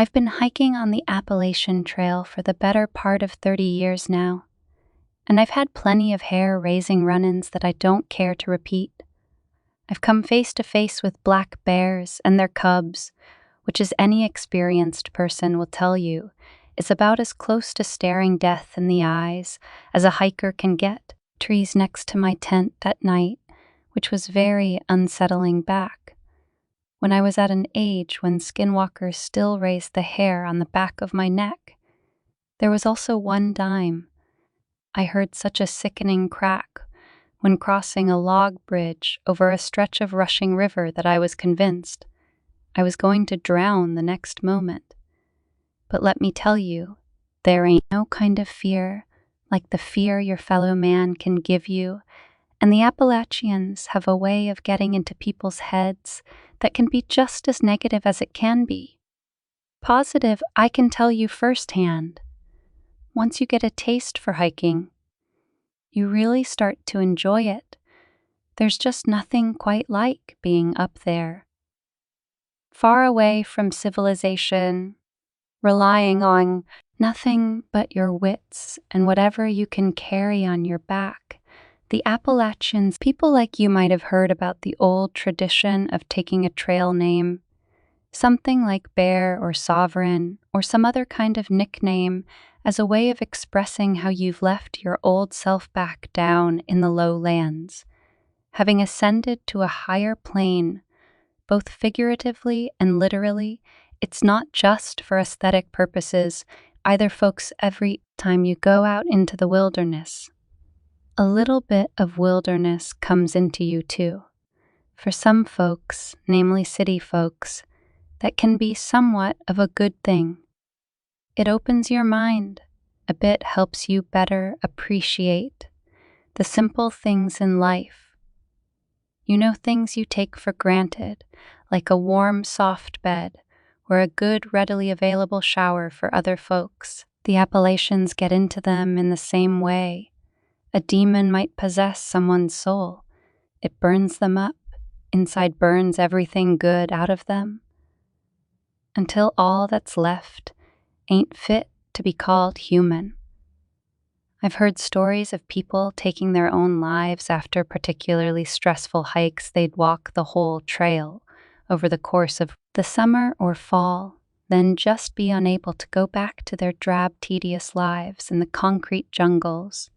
I've been hiking on the Appalachian Trail for the better part of 30 years now, and I've had plenty of hair-raising run-ins that I don't care to repeat. I've come face to face with black bears and their cubs, which, as any experienced person will tell you, is about as close to staring death in the eyes as a hiker can get. Trees next to my tent that night, which was very unsettling back when I was at an age when skinwalkers still raised the hair on the back of my neck. There was also one time I heard such a sickening crack when crossing a log bridge over a stretch of rushing river that I was convinced I was going to drown the next moment. But let me tell you, there ain't no kind of fear like the fear your fellow man can give you, and the Appalachians have a way of getting into people's heads that can be just as negative as it can be. Positive, I can tell you firsthand. Once you get a taste for hiking, you really start to enjoy it. There's just nothing quite like being up there, far away from civilization, relying on nothing but your wits and whatever you can carry on your back. The Appalachians, people like you might have heard about the old tradition of taking a trail name, something like Bear or Sovereign or some other kind of nickname, as a way of expressing how you've left your old self back down in the lowlands, having ascended to a higher plane, both figuratively and literally. It's not just for aesthetic purposes either, folks. Every time you go out into the wilderness, a little bit of wilderness comes into you too. For some folks, namely city folks, that can be somewhat of a good thing. It opens your mind a bit, helps you better appreciate the simple things in life. You know, things you take for granted, like a warm, soft bed or a good, readily available shower. For other folks, the Appalachians get into them in the same way. A demon might possess someone's soul. It burns them up, inside burns everything good out of them, until all that's left ain't fit to be called human. I've heard stories of people taking their own lives after particularly stressful hikes. They'd walk the whole trail over the course of the summer or fall, then just be unable to go back to their drab, tedious lives in the concrete jungles.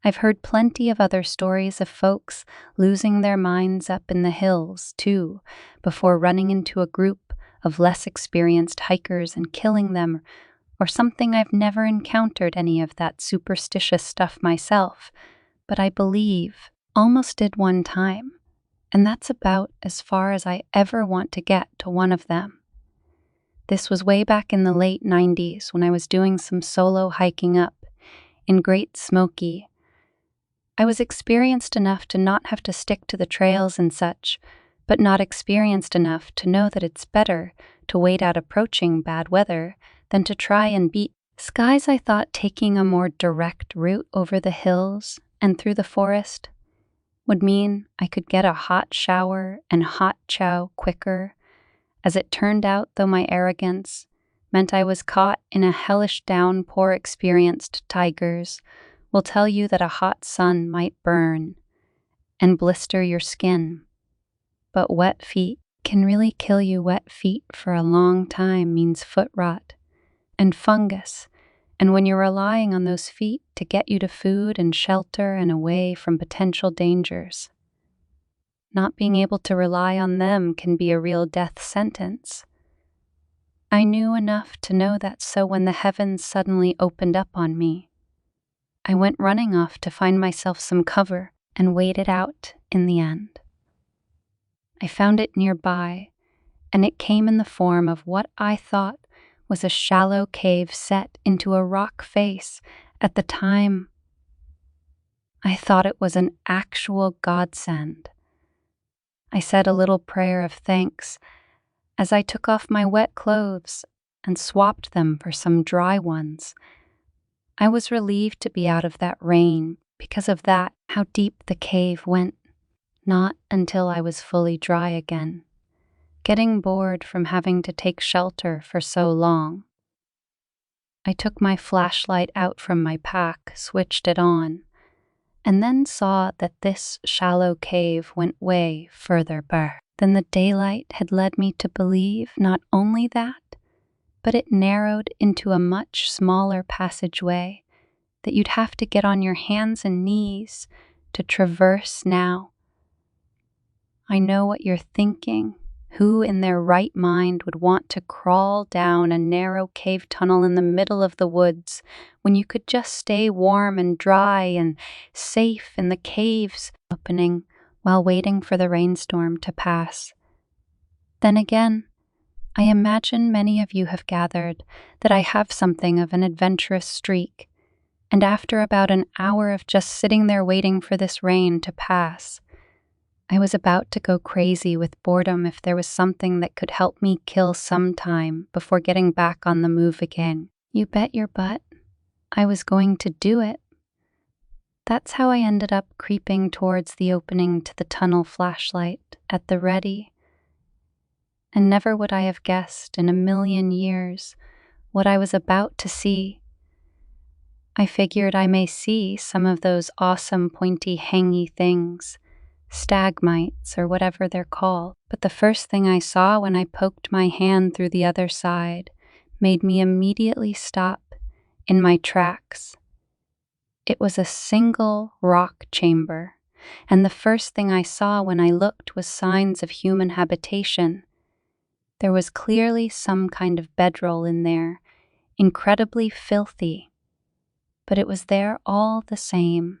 I've heard plenty of other stories of folks losing their minds up in the hills, too, before running into a group of less experienced hikers and killing them, or something. I've never encountered any of that superstitious stuff myself, but I believe almost did one time, and that's about as far as I ever want to get to one of them. This was way back in the late 90s when I was doing some solo hiking up in Great Smoky. I was experienced enough to not have to stick to the trails and such, but not experienced enough to know that it's better to wait out approaching bad weather than to try and beat skies. I thought taking a more direct route over the hills and through the forest would mean I could get a hot shower and hot chow quicker. As it turned out, though, my arrogance meant I was caught in a hellish downpour. Experienced tigers will tell you that a hot sun might burn and blister your skin, but wet feet can really kill you. Wet feet for a long time means foot rot and fungus, and when you're relying on those feet to get you to food and shelter and away from potential dangers, not being able to rely on them can be a real death sentence. I knew enough to know that, so when the heavens suddenly opened up on me, I went running off to find myself some cover and waited out in the end. I found it nearby, and it came in the form of what I thought was a shallow cave set into a rock face. At the time, I thought it was an actual godsend. I said a little prayer of thanks as I took off my wet clothes and swapped them for some dry ones. I was relieved to be out of that rain because of that, how deep the cave went. Not until I was fully dry again getting bored from having to take shelter for so long. I took my flashlight out from my pack, switched it on, and then saw that this shallow cave went way further back than the daylight had led me to believe. Not only that, but it narrowed into a much smaller passageway that you'd have to get on your hands and knees to traverse now. I know what you're thinking. Who in their right mind would want to crawl down a narrow cave tunnel in the middle of the woods when you could just stay warm and dry and safe in the cave's opening while waiting for the rainstorm to pass? Then again, I imagine many of you have gathered that I have something of an adventurous streak, and after about an hour of just sitting there waiting for this rain to pass, I was about to go crazy with boredom if there was something that could help me kill some time before getting back on the move again. You bet your butt I was going to do it. That's how I ended up creeping towards the opening to the tunnel, flashlight at the ready. And never would I have guessed in a million years what I was about to see. I figured I may see some of those awesome pointy hangy things, stalagmites or whatever they're called, but the first thing I saw when I poked my hand through the other side made me immediately stop in my tracks. It was a single rock chamber, and the first thing I saw when I looked was signs of human habitation. There was clearly some kind of bedroll in there, incredibly filthy, but it was there all the same.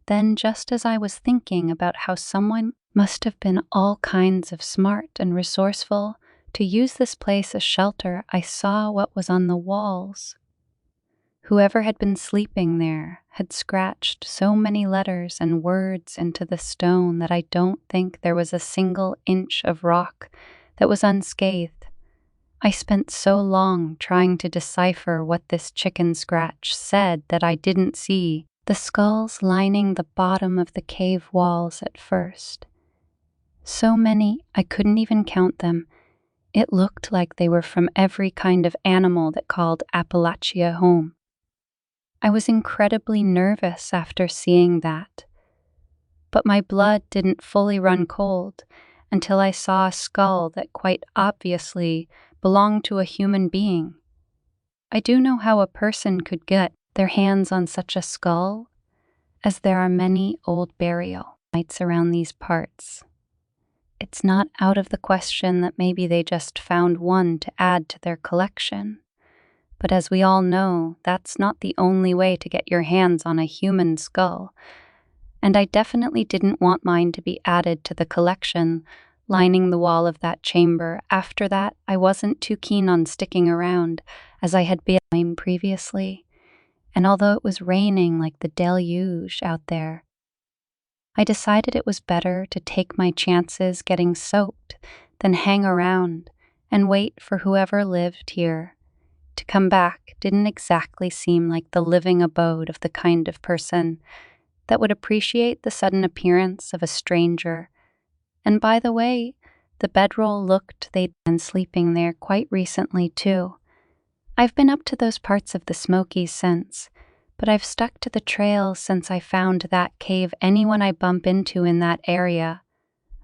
Then, just as I was thinking about how someone must have been all kinds of smart and resourceful to use this place as shelter, I saw what was on the walls. Whoever had been sleeping there had scratched so many letters and words into the stone that I don't think there was a single inch of rock that was unscathed. I spent so long trying to decipher what this chicken scratch said that I didn't see the skulls lining the bottom of the cave walls at first. So many, I couldn't even count them. It looked like they were from every kind of animal that called Appalachia home. I was incredibly nervous after seeing that, but my blood didn't fully run cold until I saw a skull that quite obviously belonged to a human being. I do know how a person could get their hands on such a skull, as there are many old burial sites around these parts. It's not out of the question that maybe they just found one to add to their collection. But as we all know, that's not the only way to get your hands on a human skull, and I definitely didn't want mine to be added to the collection lining the wall of that chamber. After that, I wasn't too keen on sticking around, as I had been previously, and although it was raining like the deluge out there, I decided it was better to take my chances getting soaked than hang around and wait for whoever lived here to come back. Didn't exactly seem like the living abode of the kind of person that would appreciate the sudden appearance of a stranger. And by the way, the bedroll looked they'd been sleeping there quite recently too. I've been up to those parts of the Smokies since, but I've stuck to the trail since I found that cave. Anyone I bump into in that area,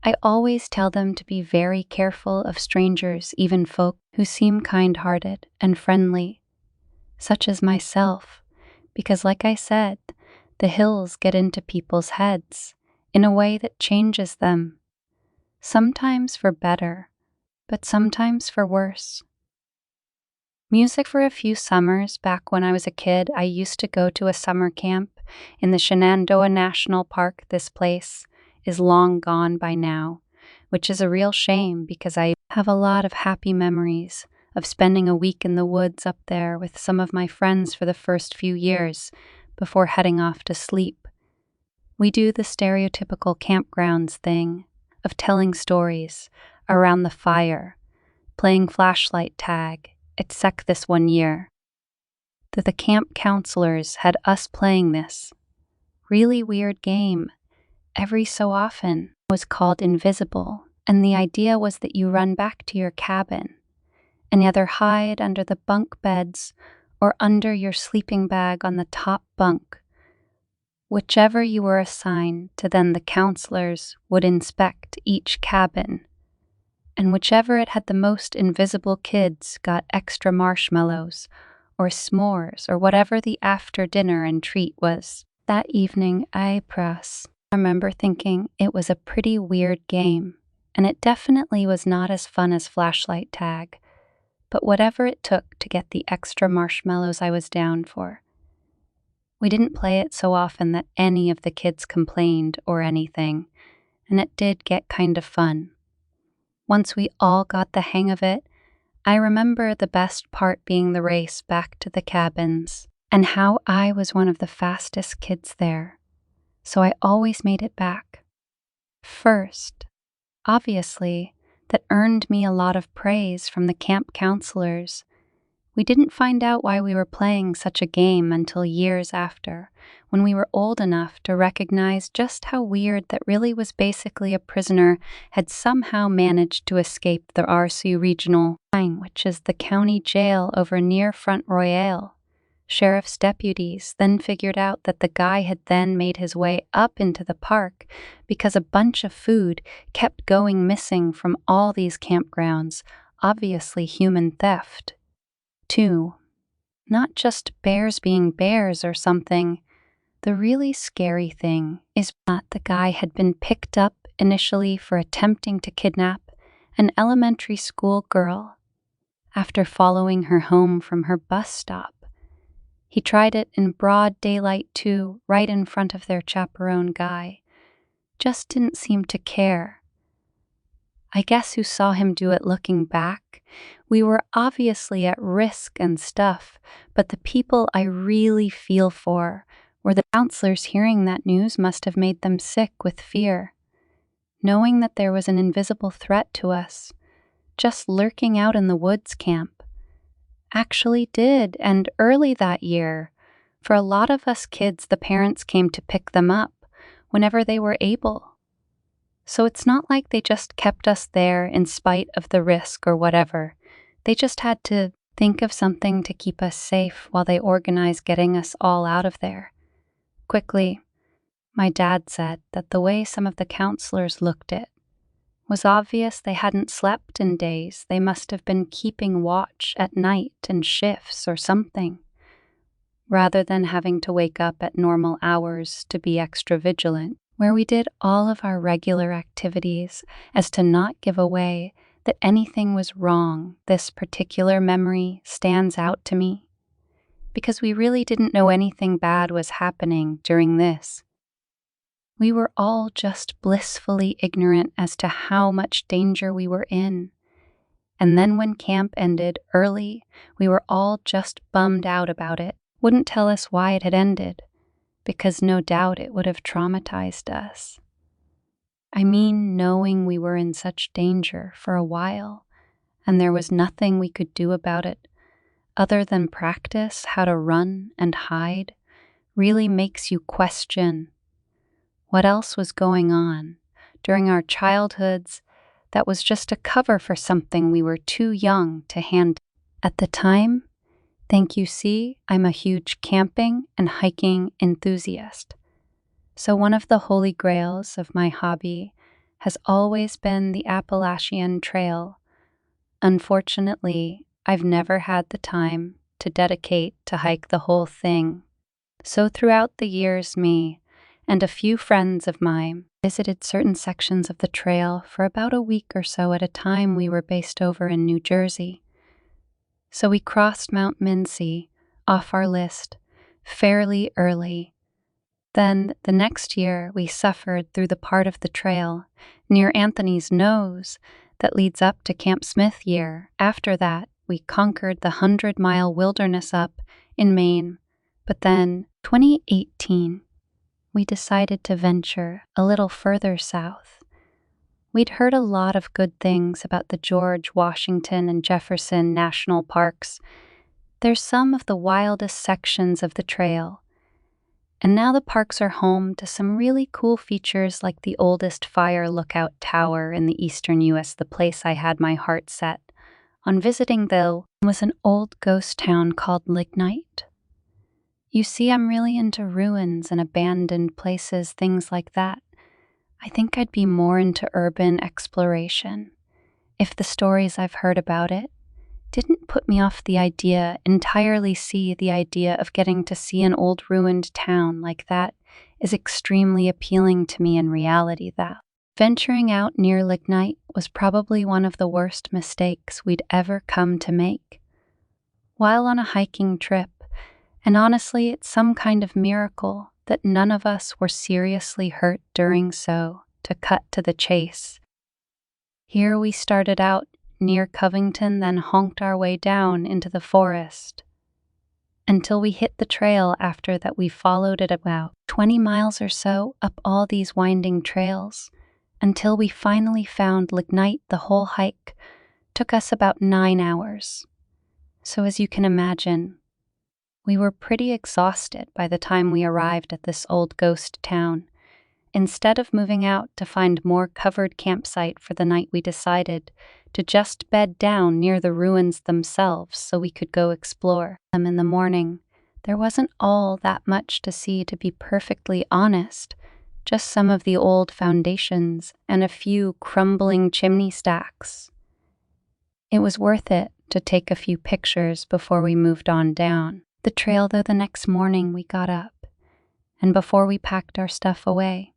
I always tell them to be very careful of strangers, even folk who seem kind-hearted and friendly, such as myself, because like I said, the hills get into people's heads in a way that changes them, sometimes for better, but sometimes for worse. Music. For a few summers back when I was a kid, I used to go to a summer camp in the Shenandoah National Park. This place is long gone by now, which is a real shame because I have a lot of happy memories of spending a week in the woods up there with some of my friends for the first few years before heading off to sleep. We do the stereotypical campgrounds thing of telling stories around the fire, playing flashlight tag, except this one year, that the camp counselors had us playing this really weird game every so often. It was called Invisible, And the idea was that you run back to your cabin and either hide under the bunk beds or under your sleeping bag on the top bunk, whichever you were assigned to. Then the counselors would inspect each cabin, and whichever it had the most invisible kids got extra marshmallows or s'mores or whatever the after dinner and treat was. That evening, I remember thinking it was a pretty weird game, and it definitely was not as fun as flashlight tag, but whatever it took to get the extra marshmallows I was down for. We didn't play it so often that any of the kids complained or anything, and it did get kind of fun. Once we all got the hang of it, I remember the best part being the race back to the cabins, and how I was one of the fastest kids there, so I always made it back first. Obviously, that earned me a lot of praise from the camp counselors. We didn't find out why we were playing such a game until years after, when we were old enough to recognize just how weird that really was. Basically a prisoner had somehow managed to escape the RC Regional, which is the county jail over near Front Royale. Sheriff's deputies then figured out that the guy had then made his way up into the park because a bunch of food kept going missing from all these campgrounds, obviously human theft. 2. Not just bears being bears or something. The really scary thing is that the guy had been picked up initially for attempting to kidnap an elementary school girl after following her home from her bus stop. He tried it in broad daylight too, right in front of their chaperone guy. Just didn't seem to care. I guess who saw him do it looking back? We were obviously at risk and stuff, but the people I really feel for were the counselors. Hearing that news must have made them sick with fear. Knowing that there was an invisible threat to us, just lurking out in the woods camp. Actually did, and early that year, for a lot of us kids, the parents came to pick them up whenever they were able. So it's not like they just kept us there in spite of the risk or whatever. They just had to think of something to keep us safe while they organized getting us all out of there. Quickly, my dad said that the way some of the counselors looked it was obvious. They hadn't slept in days. They must have been keeping watch at night and shifts or something, rather than having to wake up at normal hours to be extra vigilant, where we did all of our regular activities as to not give away that anything was wrong. This particular memory stands out to me because we really didn't know anything bad was happening during this. We were all just blissfully ignorant as to how much danger we were in. And then when camp ended early, we were all just bummed out about it. Wouldn't tell us why it had ended, because no doubt it would have traumatized us. I mean, knowing we were in such danger for a while, and there was nothing we could do about it other than practice how to run and hide, really makes you question what else was going on during our childhoods that was just a cover for something we were too young to handle at the time. Thank you, see, I'm a huge camping and hiking enthusiast. So one of the holy grails of my hobby has always been the Appalachian Trail. Unfortunately, I've never had the time to dedicate to hike the whole thing. So throughout the years, me and a few friends of mine visited certain sections of the trail for about a week or so at a time. We were based over in New Jersey. So we crossed Mount Mincy off our list fairly early. Then the next year we suffered through the part of the trail near Anthony's Nose that leads up to Camp Smith. Year after that, we conquered the 100-mile wilderness up in Maine. But then, 2018, we decided to venture a little further south. We'd heard a lot of good things about the George Washington and Jefferson National Parks. They're some of the wildest sections of the trail, And now the parks are home to some really cool features like the oldest fire lookout tower in the eastern US. The place I had my heart set on visiting, though, was an old ghost town called Lignite. You see, I'm really into ruins and abandoned places, things like that. I think I'd be more into urban exploration if the stories I've heard about it didn't put me off the idea of getting to see an old ruined town like that is extremely appealing to me in reality. That venturing out near Lignite was probably one of the worst mistakes we'd ever come to make. While on a hiking trip, and honestly, it's some kind of miracle that none of us were seriously hurt during. So, to cut to the chase, here we started out near Covington, then honked our way down into the forest until we hit the trail. After that, we followed it about 20 miles or so up all these winding trails until we finally found Lignite. The whole hike took us about 9 hours. So as you can imagine, we were pretty exhausted by the time we arrived at this old ghost town. Instead of moving out to find more covered campsite for the night, we decided to just bed down near the ruins themselves so we could go explore them in the morning. There wasn't all that much to see, to be perfectly honest, just some of the old foundations and a few crumbling chimney stacks. It was worth it to take a few pictures before we moved on down the trail, though. The next morning we got up, and before we packed our stuff away,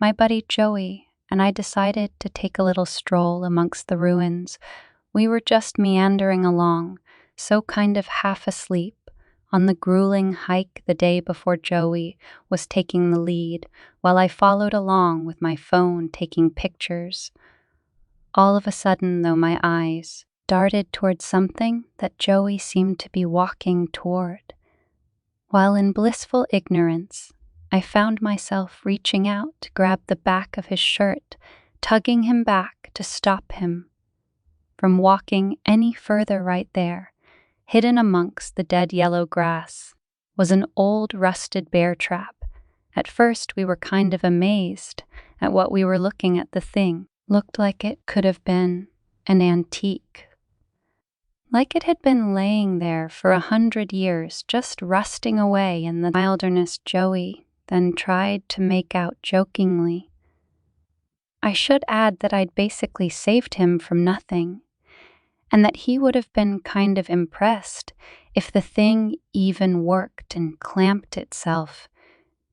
my buddy Joey and I decided to take a little stroll amongst the ruins. We were just meandering along, so kind of half asleep on the grueling hike the day before. Joey was taking the lead, while I followed along with my phone taking pictures. All of a sudden, though, my eyes darted towards something that Joey seemed to be walking toward. While in blissful ignorance, I found myself reaching out to grab the back of his shirt, tugging him back to stop him from walking any further. Right there, hidden amongst the dead yellow grass, was an old rusted bear trap. At first, we were kind of amazed at what we were looking at. The thing looked like it could have been an antique, like it had been laying there for 100 years, just rusting away in the wilderness. Joey then tried to make out jokingly. I should add that I'd basically saved him from nothing, and that he would have been kind of impressed if the thing even worked and clamped itself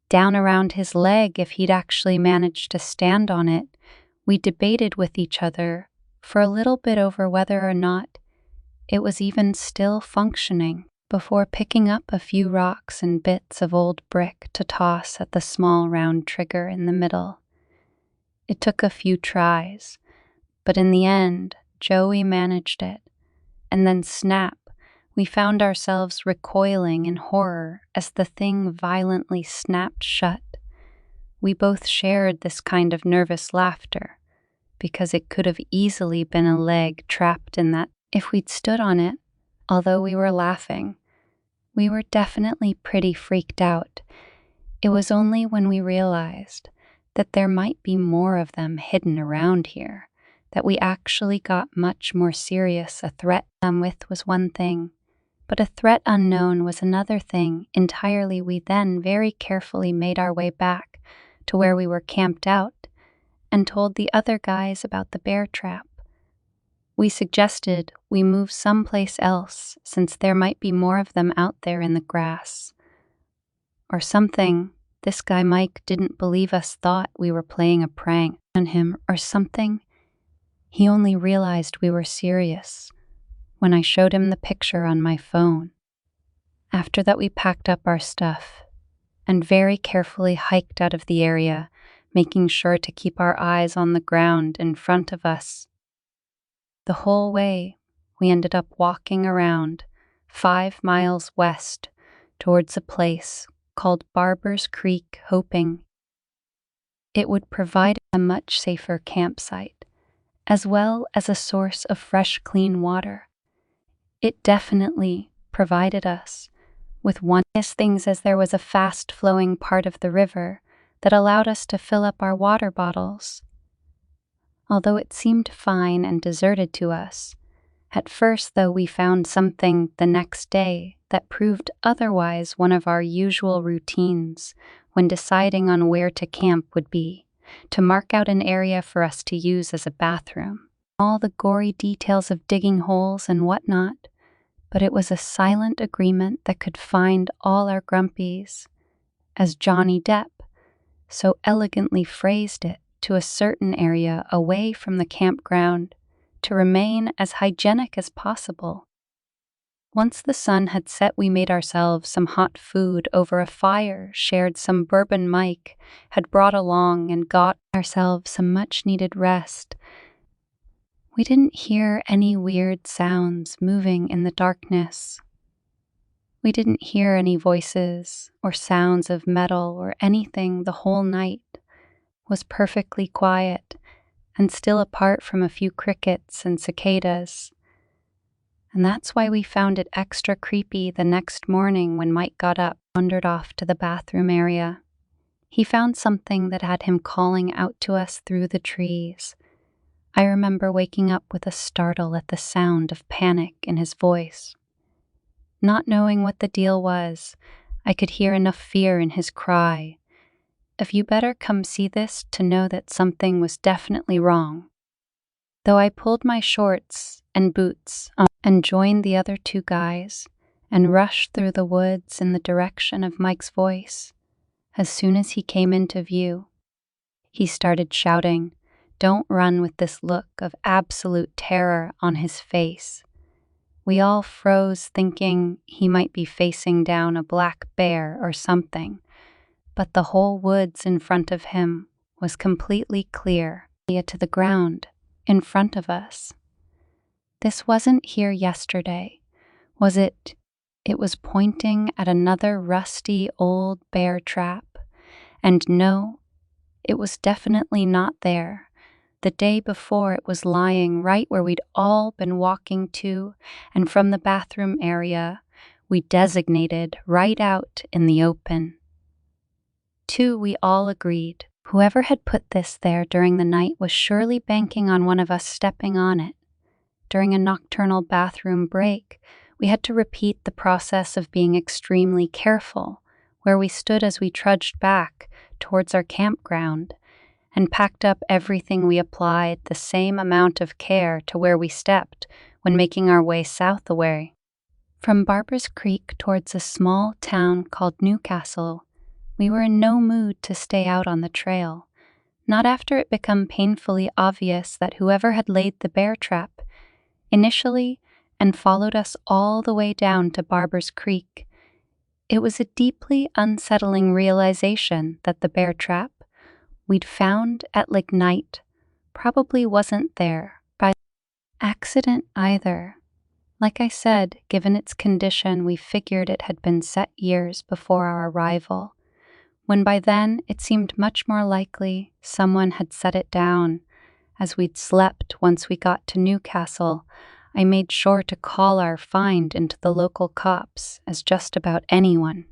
down around his leg if he'd actually managed to stand on it. We debated with each other for a little bit over whether or not it was even still functioning, before picking up a few rocks and bits of old brick to toss at the small round trigger in the middle. It took a few tries, but in the end, Joey managed it, and then snap, we found ourselves recoiling in horror as the thing violently snapped shut. We both shared this kind of nervous laughter, because it could have easily been a leg trapped in that. If we'd stood on it, although we were laughing, we were definitely pretty freaked out. It was only when we realized that there might be more of them hidden around here that we actually got much more serious. A threat them with was one thing, but a threat unknown was another thing entirely. We then very carefully made our way back to where we were camped out and told the other guys about the bear trap. We suggested we move someplace else since there might be more of them out there in the grass. Or something. This guy Mike didn't believe us, thought we were playing a prank on him or something. He only realized we were serious when I showed him the picture on my phone. After that, we packed up our stuff and very carefully hiked out of the area, making sure to keep our eyes on the ground in front of us. The whole way, we ended up walking around 5 miles west towards a place called Barber's Creek, hoping it would provide a much safer campsite, as well as a source of fresh, clean water. It definitely provided us with one things as there was a fast-flowing part of the river that allowed us to fill up our water bottles. Although it seemed fine and deserted to us, at first, though, we found something the next day that proved otherwise one of our usual routines when deciding on where to camp would be to mark out an area for us to use as a bathroom. All the gory details of digging holes and whatnot, but it was a silent agreement that could find all our grumpies, as Johnny Depp so elegantly phrased it, to a certain area away from the campground to remain as hygienic as possible. Once the sun had set, we made ourselves some hot food over a fire, shared some bourbon Mike had brought along, and got ourselves some much-needed rest. We didn't hear any weird sounds moving in the darkness. We didn't hear any voices or sounds of metal or anything. The whole night was perfectly quiet and still, apart from a few crickets and cicadas. And that's why we found it extra creepy the next morning when Mike got up, wandered off to the bathroom area. He found something that had him calling out to us through the trees. I remember waking up with a startle at the sound of panic in his voice. Not knowing what the deal was, I could hear enough fear in his cry. If you better come see this to know that something was definitely wrong. Though I pulled my shorts and boots on and joined the other two guys and rushed through the woods in the direction of Mike's voice. As soon as he came into view, he started shouting, "Don't run," with this look of absolute terror on his face. We all froze, thinking he might be facing down a black bear or something, but the whole woods in front of him was completely clear, to the ground in front of us. This wasn't here yesterday, was it? It was pointing at another rusty old bear trap. And no, it was definitely not there. The day before, it was lying right where we'd all been walking to, and from the bathroom area we designated right out in the open. Two, we all agreed. Whoever had put this there during the night was surely banking on one of us stepping on it. During a nocturnal bathroom break, we had to repeat the process of being extremely careful, where we stood as we trudged back towards our campground and packed up everything. We applied the same amount of care to where we stepped when making our way south away. From Barbers Creek towards a small town called Newcastle, we were in no mood to stay out on the trail, not after it became painfully obvious that whoever had laid the bear trap initially and followed us all the way down to Barbers Creek. It was a deeply unsettling realization that the bear trap we'd found at Lignite probably wasn't there by accident either. Like I said, given its condition, we figured it had been set years before our arrival, when by then it seemed much more likely someone had set it down. As we'd slept once we got to Newcastle, I made sure to call our find into the local cops, as just about anyone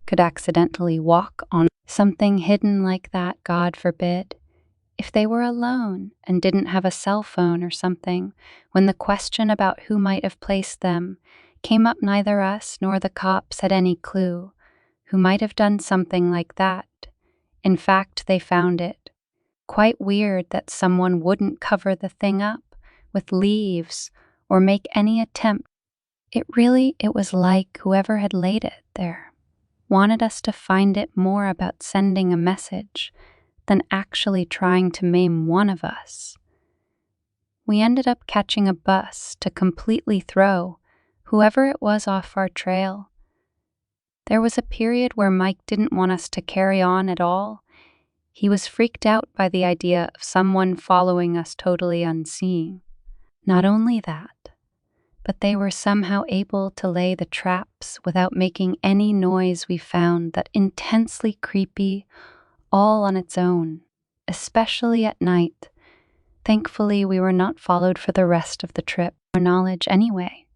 could accidentally walk on something hidden like that, God forbid. If they were alone and didn't have a cell phone or something, when the question about who might have placed them came up, neither us nor the cops had any clue who might have done something like that. In fact, they found it quite weird that someone wouldn't cover the thing up with leaves or make any attempt. It was like whoever had laid it there wanted us to find it more about sending a message than actually trying to maim one of us. We ended up catching a bus to completely throw whoever it was off our trail. There was a period where Mike didn't want us to carry on at all. He was freaked out by the idea of someone following us totally unseen. Not only that, but they were somehow able to lay the traps without making any noise. We found that intensely creepy all on its own, especially at night. Thankfully, we were not followed for the rest of the trip, our knowledge anyway.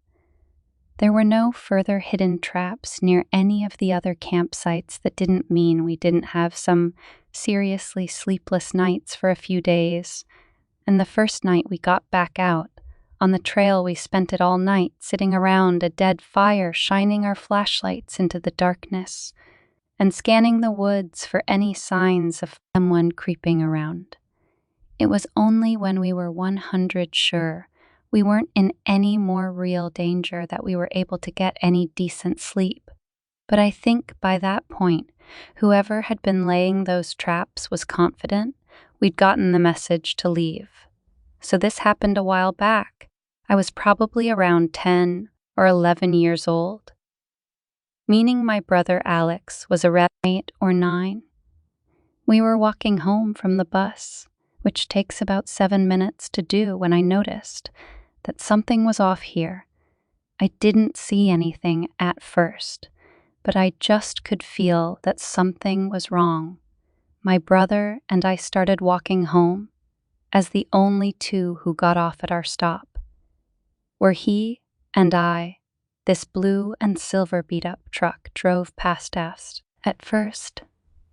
There were no further hidden traps near any of the other campsites. That didn't mean we didn't have some seriously sleepless nights for a few days. And the first night we got back out, on the trail we spent it all night sitting around a dead fire, shining our flashlights into the darkness and scanning the woods for any signs of someone creeping around. It was only when we were 100% sure we weren't in any more real danger that we were able to get any decent sleep. But I think by that point, whoever had been laying those traps was confident we'd gotten the message to leave. So this happened a while back. I was probably around 10 or 11 years old, meaning my brother Alex was around 8 or 9. We were walking home from the bus, which takes about 7 minutes to do, when I noticed that something was off here. I didn't see anything at first, but I just could feel that something was wrong. My brother and I started walking home as the only two who got off at our stop. Were he and I. This blue and silver beat-up truck drove past us. At first,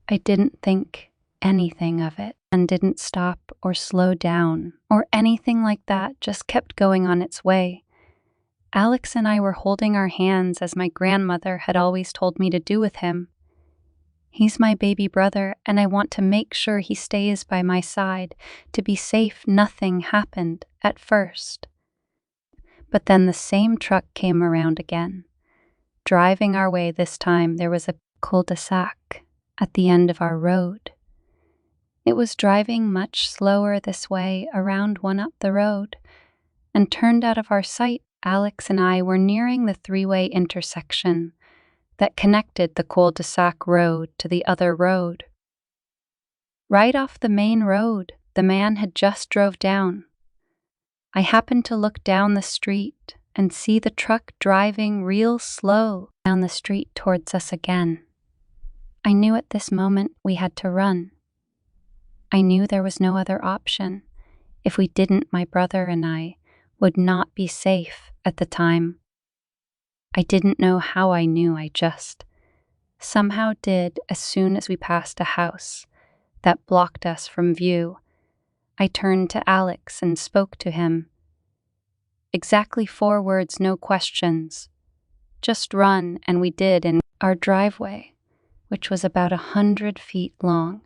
I didn't think anything of it and didn't stop or slow down or anything like that, just kept going on its way. Alex and I were holding our hands as my grandmother had always told me to do with him. He's my baby brother, and I want to make sure he stays by my side. To be safe, nothing happened at first. But then the same truck came around again. Driving our way this time, there was a cul-de-sac at the end of our road. It was driving much slower this way, around one up the road, and turned out of our sight. Alex and I were nearing the three-way intersection that connected the cul-de-sac road to the other road. Right off the main road, the man had just drove down. I happened to look down the street and see the truck driving real slow down the street towards us again. I knew at this moment we had to run. I knew there was no other option. If we didn't, my brother and I would not be safe at the time. I didn't know how I knew, I just somehow did. As soon as we passed a house that blocked us from view, I turned to Alex and spoke to him. Exactly 4 words, no questions. Just run, and we did. In our driveway, which was about 100 feet long,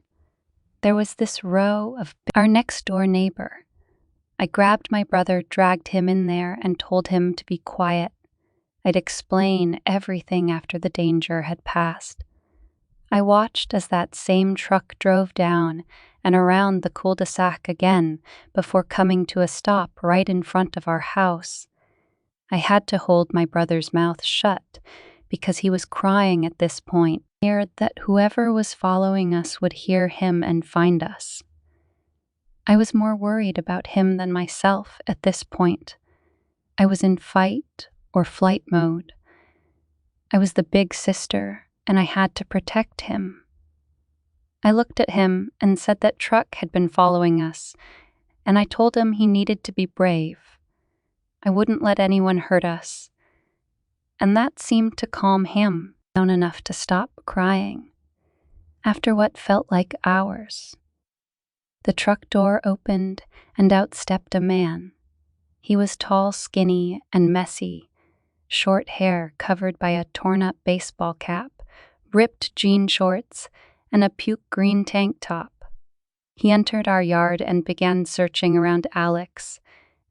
there was this row of our next-door neighbor. I grabbed my brother, dragged him in there, and told him to be quiet. I'd explain everything after the danger had passed. I watched as that same truck drove down and around the cul-de-sac again before coming to a stop right in front of our house. I had to hold my brother's mouth shut because he was crying at this point, scared that whoever was following us would hear him and find us. I was more worried about him than myself at this point. I was in fight or flight mode. I was the big sister, and I had to protect him. I looked at him and said that truck had been following us, and I told him he needed to be brave. I wouldn't let anyone hurt us, and that seemed to calm him down enough to stop crying. After what felt like hours, the truck door opened and out stepped a man. He was tall, skinny, and messy, short hair covered by a torn-up baseball cap, ripped jean shorts, and a puke green tank top. He entered our yard and began searching around. Alex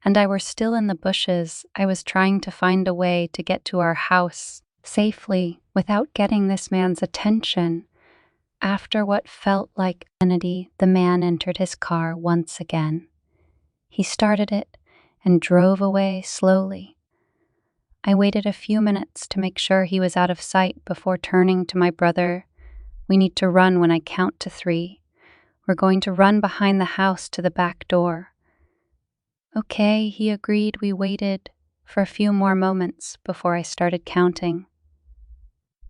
and I were still in the bushes. I was trying to find a way to get to our house safely without getting this man's attention. After what felt like eternity, the man entered his car once again. He started it and drove away slowly. I waited a few minutes to make sure he was out of sight before turning to my brother. "We need to run when I count to 3. We're going to run behind the house to the back door." "Okay," he agreed. We waited for a few more moments before I started counting.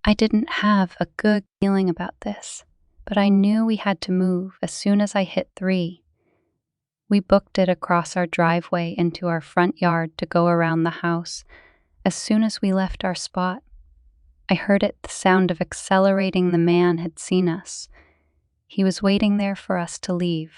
I didn't have a good feeling about this, but I knew we had to move as soon as I hit 3. We booked it across our driveway into our front yard to go around the house As soon as we left our spot, I heard the sound of accelerating. The man had seen us. He was waiting there for us to leave.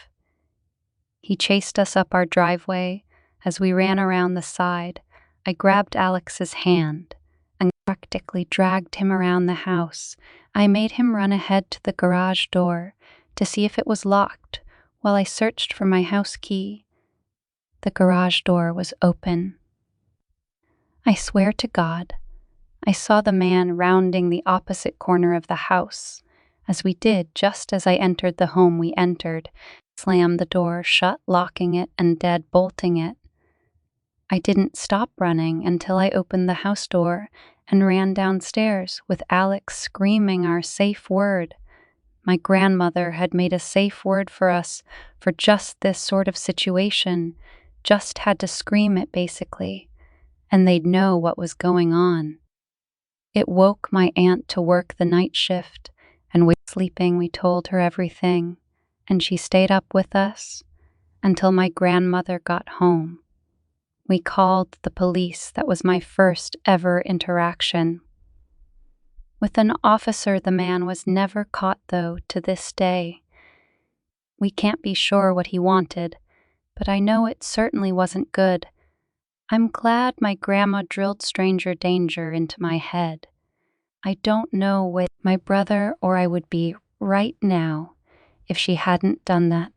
He chased us up our driveway. As we ran around the side, I grabbed Alex's hand and practically dragged him around the house. I made him run ahead to the garage door to see if it was locked while I searched for my house key. The garage door was open. I swear to God, I saw the man rounding the opposite corner of the house, as we did just as I entered the home we entered, slammed the door shut, locking it and dead-bolting it. I didn't stop running until I opened the house door and ran downstairs with Alex screaming our safe word. My grandmother had made a safe word for us for just this sort of situation, just had to scream it basically, and they'd know what was going on. It woke my aunt to work the night shift, and we sleeping we told her everything, and she stayed up with us until my grandmother got home. We called the police. That was my first ever interaction with an officer. The man was never caught, though, to this day. We can't be sure what he wanted, but I know it certainly wasn't good. I'm glad my grandma drilled stranger danger into my head. I don't know with my brother or I would be right now if she hadn't done that.